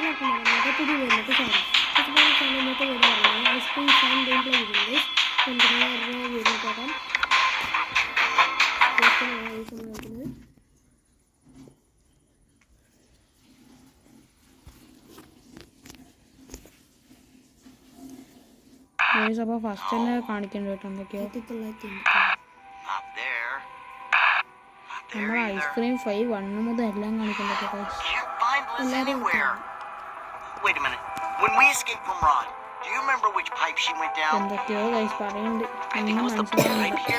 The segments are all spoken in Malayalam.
പുതിയ വരുന്നത് സാധനം ഇന്നത്തെ വീട് പറയുന്നത് ഐസ്ക്രീം ഫാൻ ഗെയിം പ്ലേ ചെയ്യുന്നത് വീഡിയോ പോകാം അപ്പോൾ ഫസ്റ്റ് തന്നെ കാണിക്കേണ്ടി കേട്ടോ എന്തൊക്കെയോ നമ്മൾ ഐസ്ക്രീം 5 മുതൽ എല്ലാം കാണിക്കേണ്ടത് എല്ലാവരും എന്തൊക്കെയോ ഗൈസ് പറയുന്നുണ്ട് ഒന്നും മനസ്സിലാവുന്നില്ല.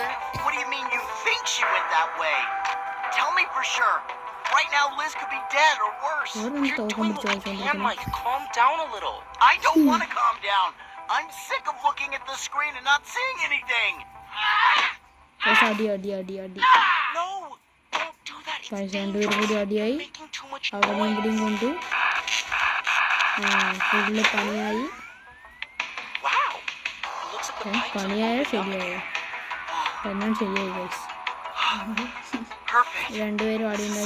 Right now, Liz could be dead or worse. You're dwindling. Mike, calm down a little. I don't want to calm down. I'm sick of looking at the screen and not seeing anything. No, don't do that. It's making too much noise. Wow. It looks like the pipes are moving up. Perfect.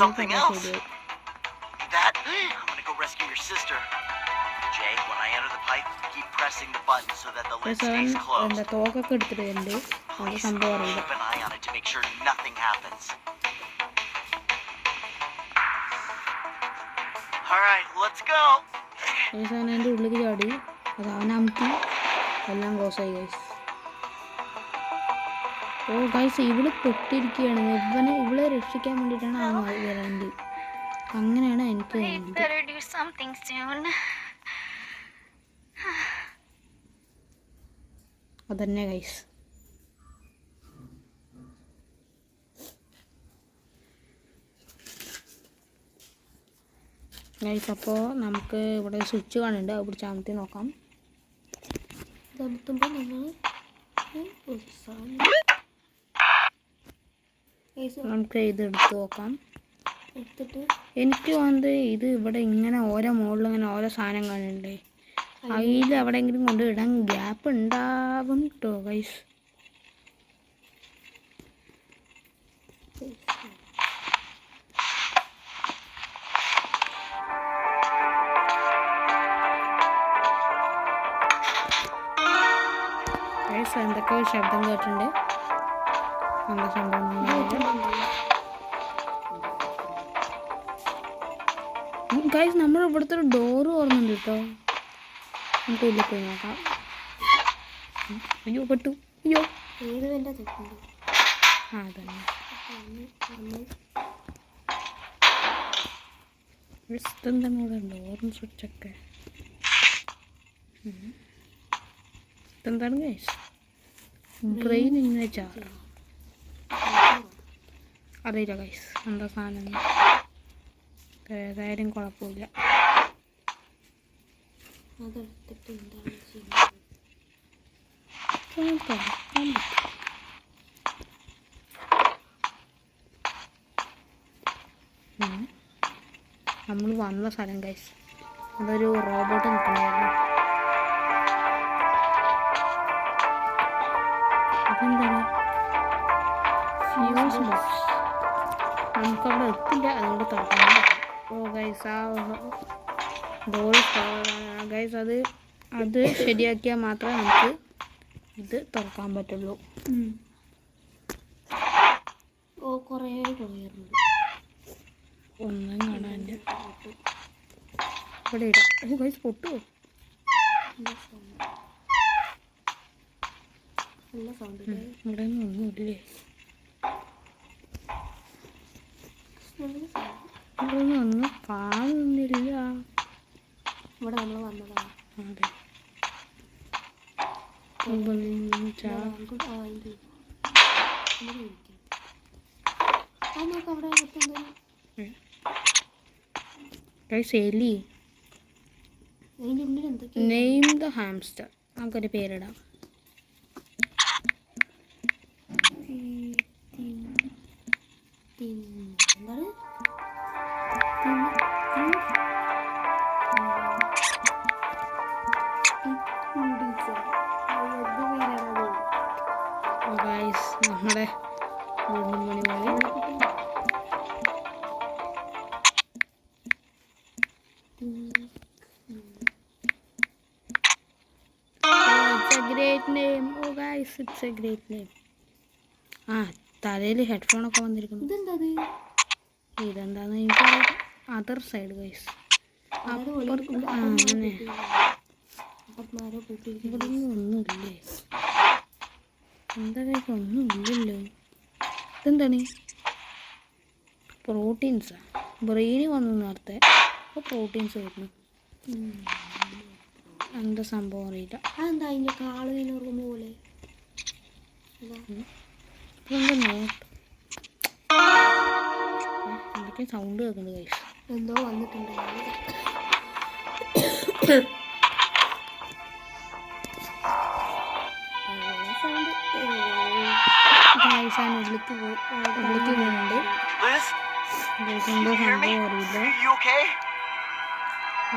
Something else. That I'm gonna go rescue your sister. Jay, when I enter the pipe, keep pressing the button so that the lid stays closed. Please keep an eye on it to make sure nothing happens. All right, let's go. ഓ ഗൈസ് ഇവള് പെട്ടിരിക്കുകയാണ്. ഇവളെ രക്ഷിക്കാൻ വേണ്ടിയിട്ടാണ് ആ വരേണ്ടത്. അങ്ങനെയാണ് എനിക്ക് അതന്നെ ഗൈസ്. ഗൈസ് അപ്പോൾ നമുക്ക് ഇവിടെ സ്വിച്ച് കാണുന്നുണ്ട്, അത് പിടിച്ച് അമർത്തി നോക്കാം. ഇതമർത്തുമ്പോൾ നമ്മൾ നമുക്ക് ഇതെടുത്ത് നോക്കാം. എനിക്ക് തോന്നുന്നത് ഇത് ഇവിടെ ഇങ്ങനെ ഓരോ മുകളിൽ ഇങ്ങനെ ഓരോ സാധനം കാണുന്നുണ്ടേ, അതിൽ എവിടെയെങ്കിലും കൊണ്ട് ഇടാൻ ഗ്യാപ്പ് ഉണ്ടാവും കേട്ടോ ഗൈസ്. ഗൈസ് എന്തൊക്കെ ശബ്ദം കേട്ടിട്ടുണ്ട്. നല്ല സംഭവം ഗൈസ്. നമ്മൾ ഇവിടുത്തെ ഒരു ഡോറ് ഓർമ്മയുണ്ട് കേട്ടോ, നമുക്ക് ഉള്ളിൽ പോയി നോക്കാം. അയ്യോ പെട്ടു, അയ്യോ ആ തന്നെ എന്താണ് ഇവിടെ ഡോറും സ്വിച്ചൊക്കെ. ഇതെന്താണ് ഗൈസ്, ബ്രെയിൻ ഇങ്ങനെ ചാറ് അറിയില്ല ഗൈസ് എന്താ സാധനം. ഏതായാലും കുഴപ്പമില്ല. നമ്മൾ വന്ന സ്ഥലം ഗൈസ്, അതൊരു റോബോട്ട് നിൽക്കണമായിരുന്നു. അതെന്താണ് ഫ്യൂസ് ബോക്സ്, നമുക്കവിടെ എത്തില്ല, അതുകൊണ്ട് തുറക്കണം. ഓ ഗൈസ് ആ ഡോർ ഗൈസ് അത് ശരിയാക്കിയാൽ മാത്രമേ നമുക്ക് ഇത് തുറക്കാൻ പറ്റുള്ളൂ. ഓ കുറേ ഒന്നും കാണാൻ ഇവിടെ ഇടാം. ഓ ഗൈസ് പൊട്ടുമോ, ഇവിടെ ഒന്നുമില്ലേ, ഇവിടെ ഒന്നും കാണുന്നില്ല. ഇവിടെ നമ്മൾ വന്നതാണ്. അതെ എലി. നെയിം ദ ഹാംസ്റ്റർ, നമുക്കൊരു പേരിടാം. എന്താണ് നമ്മുടെ നെയിം. ഓ guys it's a great name. ആ തലയിൽ ഹെഡ്ഫോണൊക്കെ വന്നിരിക്കുന്നു. ഇതെന്താന്ന് എനിക്ക് അതർ സൈഡ് ഗൈസ്. അങ്ങനെ ഇവിടെ ഒന്നുമില്ലേ? എന്താ ഗൈസ് ഒന്നുമില്ലല്ലോ. ഇതെന്താണ്? പ്രോട്ടീൻസാ. ബ്രെയിന് വന്നു നേരത്തെ. അപ്പോൾ പ്രോട്ടീൻസ് വരുന്നു. എന്താ സംഭവം അറിയില്ല. അതെന്താ അതിൻ്റെ കാള് ഓർമ്മ പോലെ എന്താ നോട്ട് എന്തൊക്കെ സൗണ്ട് കേൾക്കുന്നത് ഗൈസ്. എന്തോ വന്നിട്ടുണ്ടായിരുന്നു. ഗൈസാണ് ഉള്ളിലേക്ക് പോകുന്നുണ്ട്. ഗൈസ് എന്തോ സംഭവം അറിയില്ല.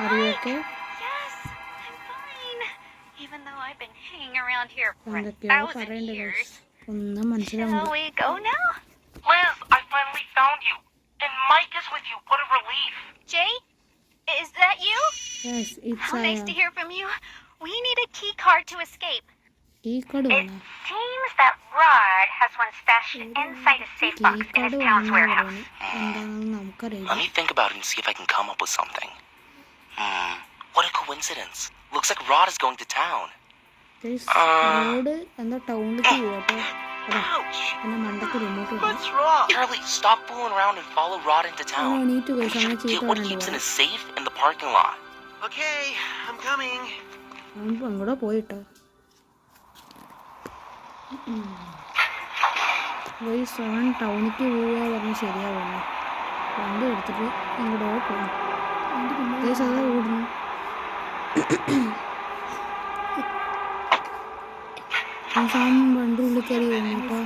അറിയൊക്കെ എന്തൊക്കെയോ പറയണ്ട ഗൈസ്. ഒന്നും മനസ്സിലാവുന്നില്ല. Liz, I finally found you. And Mike is with you. What a relief. Jay, is that you? Yes, it's Oh, nice to hear from you. We need a key card to escape. Key card It വേണം. seems that Rod has one stashed inside a safe key box in card his town's വേണം warehouse. എന്താണെന്ന് നമുക്കറിയില്ല. Let me think about it and see if I can come up with something. What a coincidence. Looks like Rod is going to town. Road എന്താ ടൗണിലേക്ക് പോകട്ടോ. അതാ Ouch! എന്നെ മണ്ടക്ക് റിമോട്ട് കൊടുക്കും. What's wrong? Charlie, stop fooling around and follow Rod into town. എണീറ്റ് We ഗൈസ്. അങ്ങനെ should ചീത്ത get what he പറയണ്ട keeps in പോലെ. his safe in the parking lot. Okay, I'm coming. അവൻ അങ്ങോട്ട് പോയിട്ടോ. ഗൈസ് അവൻ ടൗണിലേക്ക് പോവുക പറഞ്ഞ് ശരിയാവുന്നു. വണ്ടി എടുത്തിട്ട് ഇങ്ങോട്ടോ പോകും. ഗൈസ് അതാ ഓടുന്നു. അവൻ വണ്ടി ഉള്ളിൽ കയറി വരുന്നു കേട്ടോ.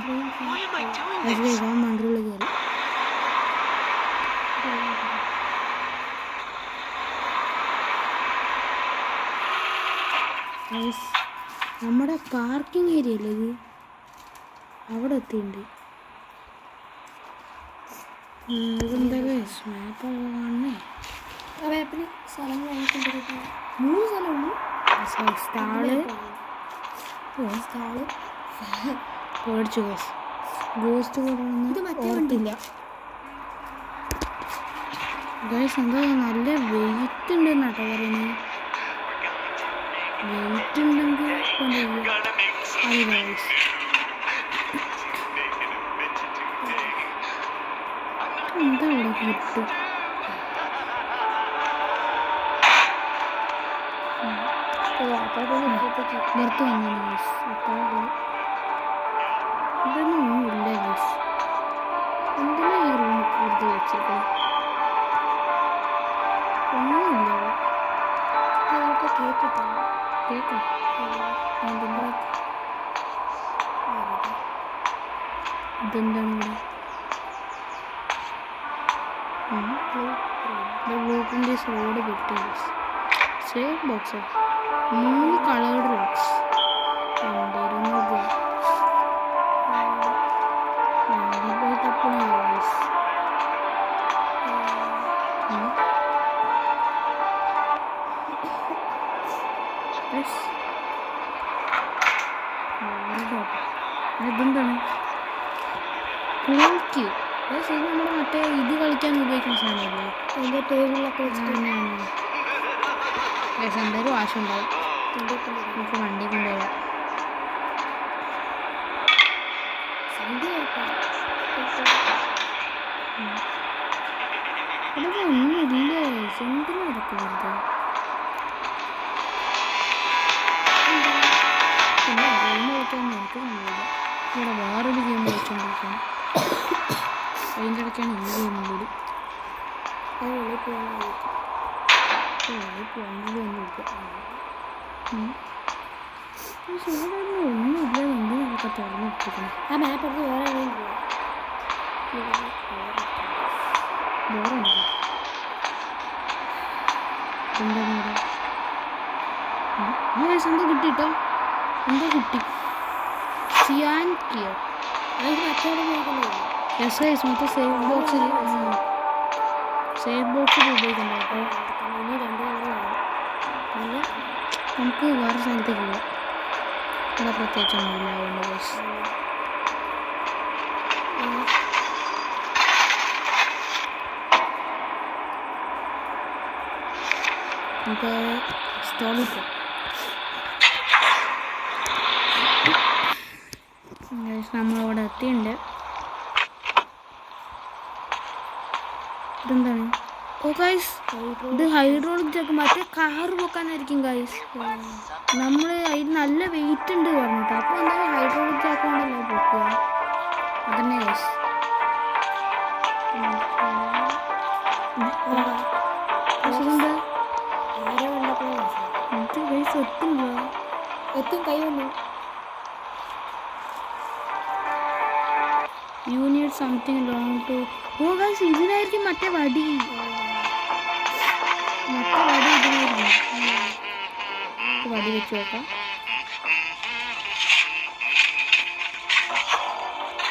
Why am I doing guys this? അവൻ വണ്ടി ഉള്ളിൽ കയറി. ഗൈസ് നമ്മുടെ പാർക്കിംഗ് ഏരിയ അല്ലേ ഇത്? അവിടെ എത്തിയിട്ടുണ്ട്. ഇതെന്താ ഗൈസ് മാപ്പ് കാണണേ. ആ മാപ്പിൽ സ്ഥലങ്ങൾ വാങ്ങിക്കൊണ്ടിരിക്കുന്നു. 3 സ്ഥലമുള്ളൂ. സ്റ്റാള് സ്റ്റാള് പേടിച്ചു ഗൈസ്. ഗോസ്റ്റ് ഇത് കൂടെ മറ്റേ ഓർത്തില്ല ഗൈസ്. എന്താ നല്ല വെയിറ്റ് ഉണ്ട് എന്നാട്ടോ പറയുന്നത്. വെയിറ്റ് ഉണ്ടെങ്കിൽ അറിയില്ല ഗൈസ്. എന്താ ഇവിടെ കിട്ടും? പുറത്ത് വന്നു ഗൈസ്. ഇതൊന്നും ഒന്നുമില്ല ഗൈസ്. എന്തിനാ ഈ റൂം കൂടുതൽ വെച്ചിരിക്കുന്നത്? ഒന്നുമില്ല. നമുക്ക് കേട്ടിട്ടോ. കേൾക്കാം. ഇതെന്താണ് ഇവിടെ? ബ്ലോക്കിൻ്റെ റോഡ് കിട്ടി. Safe box 3 coloured rocks. ഇതെന്താണ്? പൂക്കി. ഇത് നമ്മുടെ മറ്റേ ഇത് കളിക്കാൻ ഉപയോഗിക്കുന്ന സാധനമല്ലേ? അതിൻ്റെ ടേബിളിലൊക്കെ വെച്ചിട്ട് എന്തായാലും ആവശ്യമുണ്ടാവും. നമുക്ക് വണ്ടി കൊണ്ടുപോകാം. സന്ധ്യ കേട്ടോ. അതൊക്കെ ഒന്നുമില്ല. എന്തിനാ അതൊക്കെ വെറുതെ? പിന്നെ ഗെയിം കളിക്കാമെന്ന് എനിക്ക് തോന്നുന്നില്ല. ഇവിടെ വേറൊരു ഗെയിം കളിച്ചുകൊണ്ടിരിക്കണം. അതിൻ്റെ ഇടയ്ക്കാണ് ഈ ഗെയിമും കൂടി. അതിനുള്ളിൽ പോകാൻ ഒന്നുമില്ല. ഒന്നുമില്ല. എന്തിനാ അതൊക്കെ തുറന്നു വെച്ചിരിക്കണം? ആ മാപ്പ് എടുത്ത് വേറെ എവിടെയും ബോറുണ്ട്. എന്താണ് ഇവിടെ? എന്തോ കിട്ടിട്ടോ. എന്തോ കിട്ടി. സിയാൻ കിയോ. അതിന് മറ്റവിടെ പോയിക്കൊണ്ടോ. Yes guys. മറ്റേ സേഫ് ബോക്സിൽ ഉപയോഗിക്കണ്ട കേട്ടോ. ഇനി 2 കളർ വേണം. നമുക്ക് വേറെ സ്ഥലത്തേക്ക് പോകാം. ഇവിടെ പ്രത്യേകിച്ചൊന്നുമില്ല അതുകൊണ്ട് ഗൈസ്. നമുക്ക് സ്റ്റോളിൽ പോകാം. നമ്മളിവിടെ എത്തിയിട്ടുണ്ട്. ഇതെന്താണ്? ഓ ഗൈസ്, ഇത് ഹൈഡ്രോളിക് ജാക്ക്, മറ്റേ കാറ് പോക്കാനായിരിക്കും ഗൈസ്. നമ്മൾ അതിൽ നല്ല വെയിറ്റ് ഉണ്ട് പറഞ്ഞിട്ട്, അപ്പോൾ എന്തായാലും ഹൈഡ്രോളിക് ജാക്ക് കൊണ്ടല്ലേ പോക്കുക. അതന്നെ ഗൈസ്. എനിക്ക് ഗൈസ് എത്തില്ല. എത്തും കൈ വന്നു. You need something long too. Oh guys, ഇതിനായിരിക്കും മറ്റേ വടി. ഇതിനായിരിക്കും വടി വെച്ച് നോക്കാം.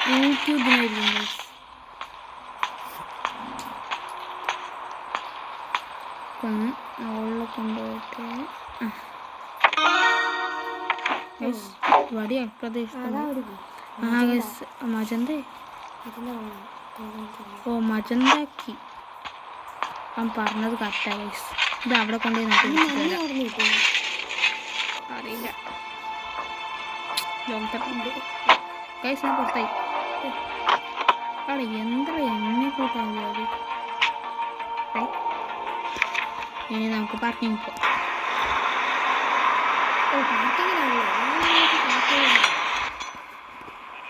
ഇതിനായിരിക്കും ഗൈസ്. അവളിൽ കൊണ്ടുപോയിട്ട് വടി അപ്രദേശം. ആ ഗൈസ്, മജന്തേ. ഓ മജന്താക്കി. അവൻ പറഞ്ഞത് കറക്റ്റാ ഗൈസ്. ഇത് അവിടെ കൊണ്ടുപോയി നമുക്ക് അറിയില്ല. ഗൈസ് ഞാൻ പുറത്തായി. അവിടെ എന്താ എന്നെ കൂട്ടാവില്ല അത്. ഇനി നമുക്ക് പാർക്കിംഗ് പോകാം.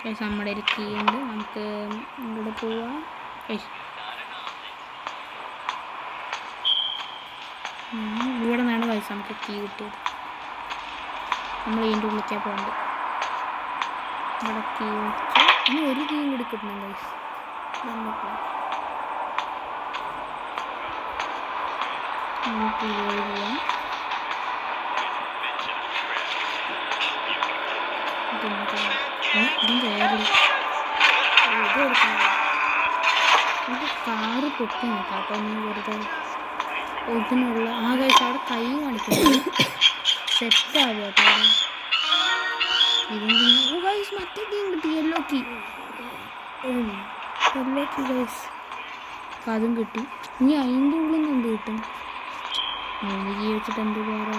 ഗൈസ് നമ്മുടെ ഒരു കീ ഉണ്ട്, നമുക്ക് ഇങ്ങോട്ട് പോവാം. ഇവിടെ നിന്നാണ് ഗൈസ് നമുക്ക് കീ കിട്ടിയത്. നമ്മൾ ഇതിൻ്റെ ഉള്ളിലേക്കാണ് പോകേണ്ടത്. ഇവിടെ കീ വെച്ച് ഇനി ഒരു കീ കൂടി കിട്ടണം ഗൈസ്. നമുക്ക് പോവാം. കാറ് പൊട്ടി നോക്കാം കേട്ടോ. നീ വെറുതെ ഇതിനുള്ള ഗൈസ് അവിടെ കൈ കാണിക്കുന്നു. സെറ്റാകും കേട്ടോ. ഇതെന്തിനാ ഗൈസ് മറ്റേ കീ കിട്ടി. Yellow key guys. അതും കിട്ടി. ഇനി അതിൻ്റെ ഉള്ളിൽ നിന്ന് എന്ത് കിട്ടും? മൂന്ന് കീ വെച്ചിട്ട് എന്ത് വേറെ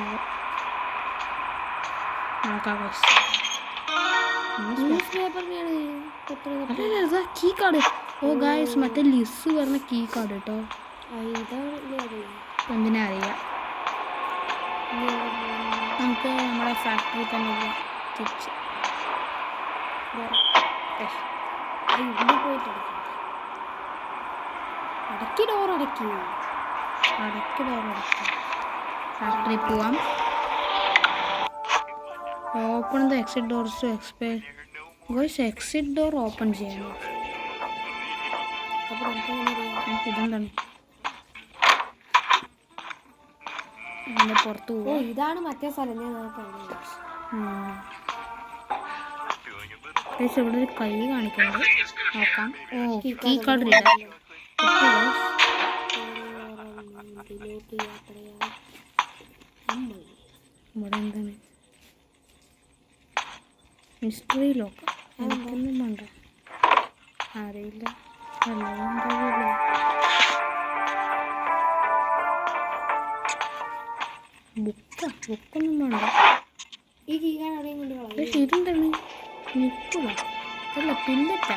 നോക്കാം guys. Key card. Oh guys മറ്റേ ലിസ് പറഞ്ഞ കീ കാർഡ് കേട്ടോ. എന്തിനാ അറിയാം. നമുക്ക് നമ്മുടെ ഫാക്ടറി തന്നെ തിരിച്ച് അടക്കി ഡോർ അടക്കി ഫാക്ടറി പോവാം. Open the exit doors to expire. Guys exit door open ചെയ്യണം. ഇതെന്താണ്? അതിൻ്റെ പുറത്ത് പോവാം. ഇതാണ് മറ്റേ സ്ഥലം ഞാൻ നോക്കാം. ഇവിടെ ഒരു കൈ കാണിക്കുന്നുണ്ട്, നോക്കാം. ഓ കീ കാർഡ് ഇടാം. ഇവിടെ എന്താണ്? Mystery lock. എനിക്കൊന്നും വേണ്ട, അറിയില്ല. ബുക്കൊന്നും വേണ്ട. ഈ കീ കാർഡ് കൊണ്ട് പക്ഷെ ഇതെന്താണ്? നിപ്പിള അല്ല പില്ലറ്റാ.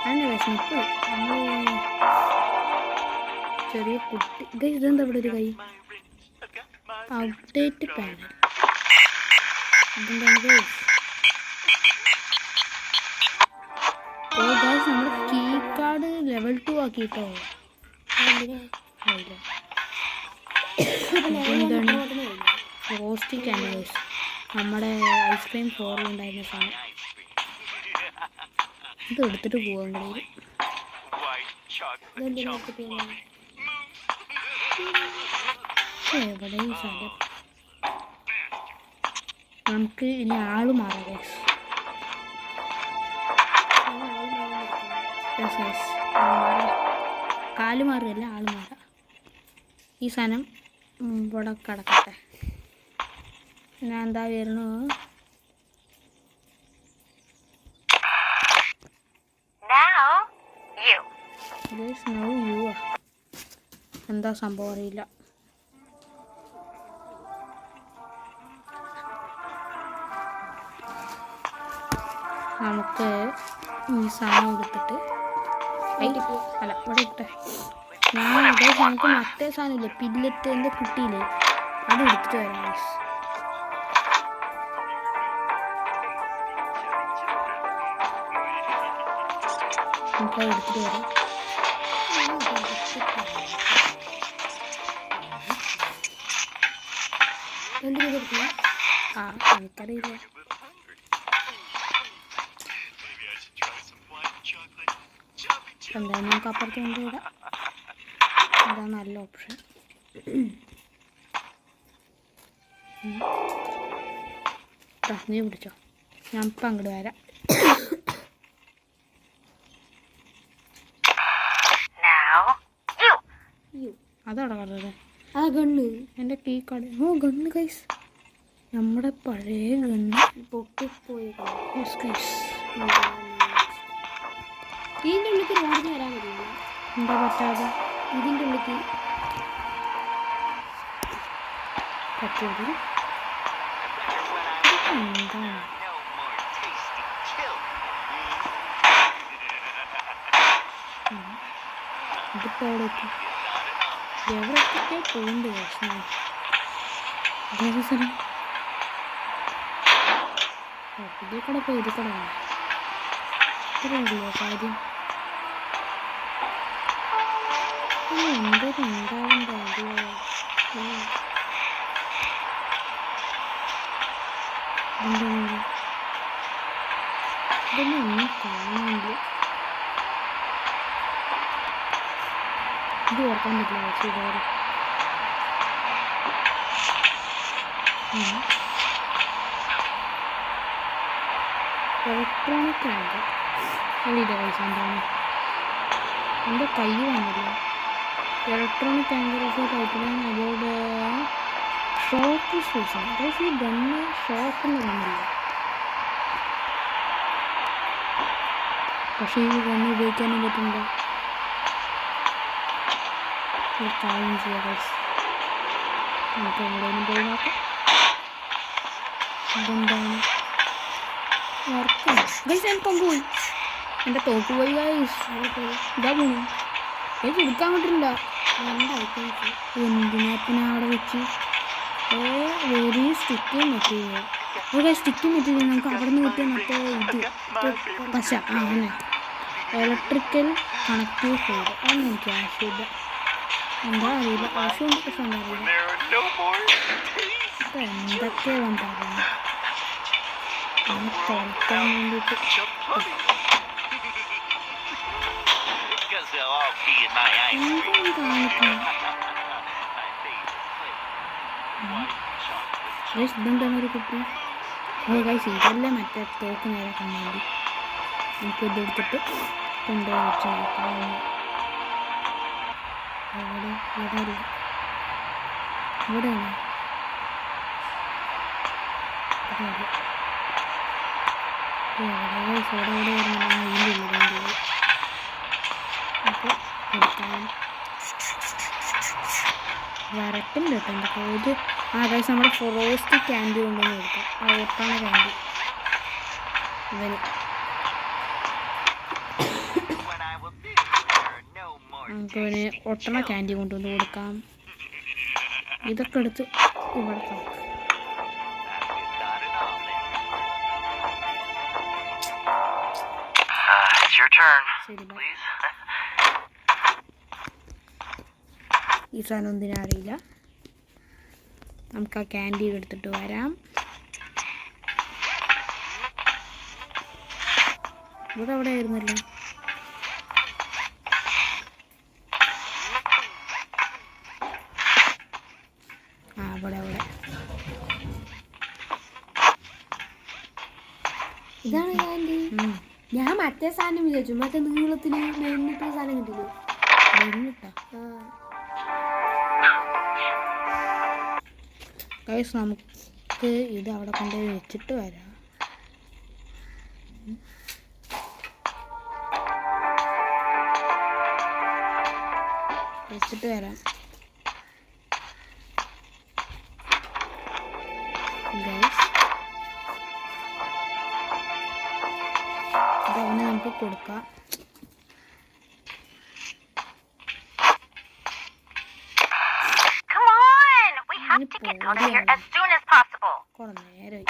അതിൻ്റെ വശം നിപ്പിൾ. നമ്മൾ ചെറിയ കുട്ടി. ഇതെന്താ ഇവിടെ ഒരു കൈ? Update panel. ഇതെന്താണ് ഗൈസ്? ഓ ഗൈസ് നമ്മുടെ കീ കാർഡ് ലെവൽ 2 ആക്കിട്ടോ. എന്താണ് റോസ്റ്റിംഗ് ക്യാൻഡി ഗൈസ്? നമ്മുടെ ഐസ്ക്രീം ഫ്ലോറിലുണ്ടായിരുന്ന സാധനം. ഇത് എടുത്തിട്ട് പോകാൻ കഴിയും. എവിടെ ഈ സ്ഥലം? നമുക്ക് ഇനി ആള് മാറാം ഗൈസ്. കാല് മാറുകയല്ല, ആള് മാറാം. ഈ സാധനം ഇവിടെ കിടക്കട്ടെ. ഞാൻ എന്താ വരുന്നു? എന്താ സംഭവം അറിയില്ല. നമുക്ക് ഈ സാധനം എടുത്തിട്ട് അല്ല ഇവിടെ ഇട്ടെ. നമുക്ക് മറ്റേ സാധനമില്ലേ പില്ലത്തിൻ്റെ കുട്ടിയില്ലേ അത് എടുത്തിട്ട് വരാം ഗൈസ്. നമുക്കത് എടുത്തിട്ട് വരാം. ആ എനിക്കറിയില്ല. എന്തായാലും നമുക്ക് അപ്പുറത്ത് കൊണ്ടുവിടാം. അതാണ് നല്ല ഓപ്ഷൻ. നീ പിടിച്ചോ, ഞാൻ ഇപ്പം അങ്ങോട്ട് വരാം. അതവിടെ കണ്ടത് ആ ഗണ്ണ് എൻ്റെ കീ കാർഡ്. ഓ ഗണ്ണ് ഗൈസ്, നമ്മുടെ പഴയ ഗണ്ണ് പൊട്ടിപ്പോയി. ഗൈസ്. ഇതിൻ്റെ ഉള്ളിൽ റോഡിന് വരാൻ കഴിയില്ല. എന്താ പറ്റാതെ? ഇതിൻ്റെ ഉള്ളിൽ പറ്റിയത് എന്താ? ഇതിപ്പോൾ അവിടെ എത്തി. എവിടെയൊക്കെ പോകുന്നുണ്ട് ഗൈസ്. സ്ഥലം ഇതിൽ കൂടെ പോയി ഇതിൽ കൂടെ വേണം. ഇത്രയുള്ളൂ കാര്യം. എന്തൊരു ഉണ്ടാവണ്ട അതിലോ. ഇതൊന്നും ഒന്നും കാണാനില്ല. ഇത് ഓർക്കാൻ പറ്റില്ല പക്ഷേ ഇതുവരെ. ഇലക്ട്രോണിക് ആണ് അറിയില്ല പൈസ എന്താണ്. എൻ്റെ കൈ വന്നില്ല. ഇലക്ട്രോണിക് ആംഗിൾസ് ടൈപ്പിലാണ് അതോടെ ഷോപ്പ് സ്റ്റേഷൻ. പക്ഷേ ഈ ഗണ്ണ് ഷോപ്പിൽ വന്നില്ല. പക്ഷേ ഈ ഗണ്ണ് ഉപയോഗിക്കാനും പറ്റുന്നുണ്ടോ? ഒരു കാര്യം ചെയ്യാം ഗൈസ്, നമുക്ക് എവിടെയും പോയി നോക്കാം. ഇതെന്താണ് വർക്കാണ് ഗൈസ്. എനിക്ക് പോയി, എൻ്റെ തോക്ക് പോയി ഗൈസ്. ഇതാ പോണു ഗൈസ്. എടുക്കാൻ പറ്റില്ല. എന്തിനാ അവിടെ വെച്ച് very sticky material. Okay sticky material നമുക്ക് അവിടെ നിന്ന് കിട്ടിയ മറ്റേ ഇത് പശ. അങ്ങനെ ഇലക്ട്രിക്കൽ കണക്റ്റീവ് ഫീൽഡ് അതൊന്നും എനിക്ക് ആവശ്യമില്ല. എന്താ അറിയില്ല, ആവശ്യമുണ്ട് പക്ഷെ എന്താ അറിയില്ല. ഇപ്പം എന്തൊക്കെയാണ് പറയുന്നത് തുറക്കാൻ വേണ്ടിയിട്ട്. എന്താണ് കാണിക്കുന്നത്? ഇതെന്താണ് ഒരു കുട്ടി? ഓ ഗൈസ്, ഇതല്ലേ മറ്റേ തോക്ക് നേരാക്കാൻ വേണ്ടി നമുക്ക് ഇതെടുത്തിട്ട് കൊണ്ടുപോയി വെച്ച് നോക്കാം. ഇവിടെയാണ് വരട്ടുണ്ട് കേട്ടോ എന്തൊക്കെ ഇത്. ആ ഗൈസ് നമ്മുടെ ഫോറസ്റ്റ് ക്യാൻഡി കൊണ്ടുവന്ന് കൊടുക്കാം. ആ ഒട്ടാണ് ക്യാൻഡി ഇവന്. നമുക്ക് ഇവന് ഒട്ടണ ക്യാൻഡി കൊണ്ടുവന്ന് കൊടുക്കാം. ഇതൊക്കെ എടുത്ത് ഇവിടെ കളക്കാം. ശരി ബൈ. ഈ സാധനം ഒന്നിനും അറിയില്ല. നമുക്ക് ആ ക്യാൻഡി എടുത്തിട്ട് വരാം. ഇവിടെ അവിടെ ആയിരുന്നല്ലോ. ആ അവിടെ അവിടെ ഇതാണ് ക്യാൻഡി. ഞാൻ മറ്റേ സാധനം വിചാരിച്ചു, മറ്റേ നീളത്തിന് മെന്നിട്ട് സാധനം കിട്ടില്ലേ മെന്നിട്ടാ. ഗൈസ് നമുക്ക് ഇത് അവിടെ കൊണ്ടുപോയി വെച്ചിട്ട് വരാം. വെച്ചിട്ട് വരാം. കൊടുക്കാം. Come on! We have to get out of here as soon as possible. കുറെ നേരം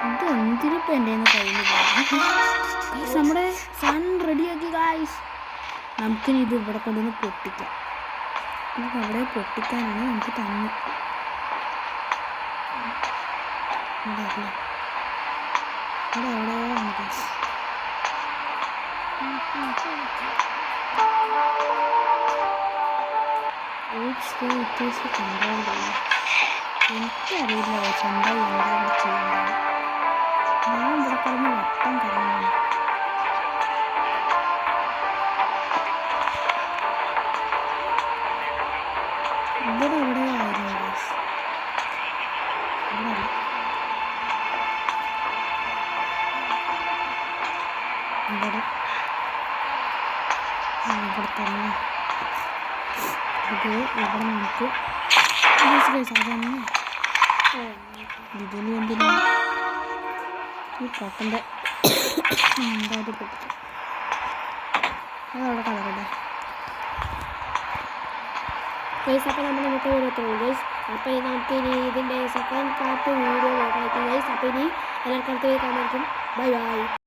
ഇത് എന്തിനിപ്പോൾ എൻ്റെ കയ്യിൽ ഗായ്സ് നമ്മുടെ സാധനം റെഡിയാക്കി ഗായ്സ്. നമുക്കിനി ഇത് ഇവിടെ കൊണ്ടുവന്ന് പൊട്ടിക്കാം. നമുക്ക് അവിടെ പൊട്ടിക്കാനാണ് നമുക്ക് തന്നെ എവിടെയാണ് ഗായ്സ്. എനിക്കറിയില്ല സ്വന്തം എന്താണ് ചെയ്യേണ്ടത്. ഞാൻ ഇവിടെ പറഞ്ഞ് വട്ടം കറങ്ങുന്നു. ഇവിടെ എവിടെയായിരുന്നു ഗായ്സ്? ഇവിടെ ഇവിടെ ഇവിടെ തന്നെ ഇത് ഇവിടെ നമുക്ക് സാധാരണ ഇതിന് എന്തിനാ ഈ പൊട്ടൻ്റെ എന്തായാലും പൊട്ടിക്കും. അതവിടെ കളറട്ടെ ഗൈസ്. അപ്പോൾ നമ്മൾ ഇന്നത്തെ വീഡിയോ എത്തുള്ളൂ ഗൈസ്. അപ്പോൾ നമുക്ക് ഇനി ഇതിൻ്റെ സെക്കൻഡ് പാർട്ട് വീഡിയോ നോക്കാം ഗൈസ്. അപ്പോൾ ഇനി എല്ലാവർക്കും അടുത്ത വീഡിയോ കാണാൻ. Bye bye.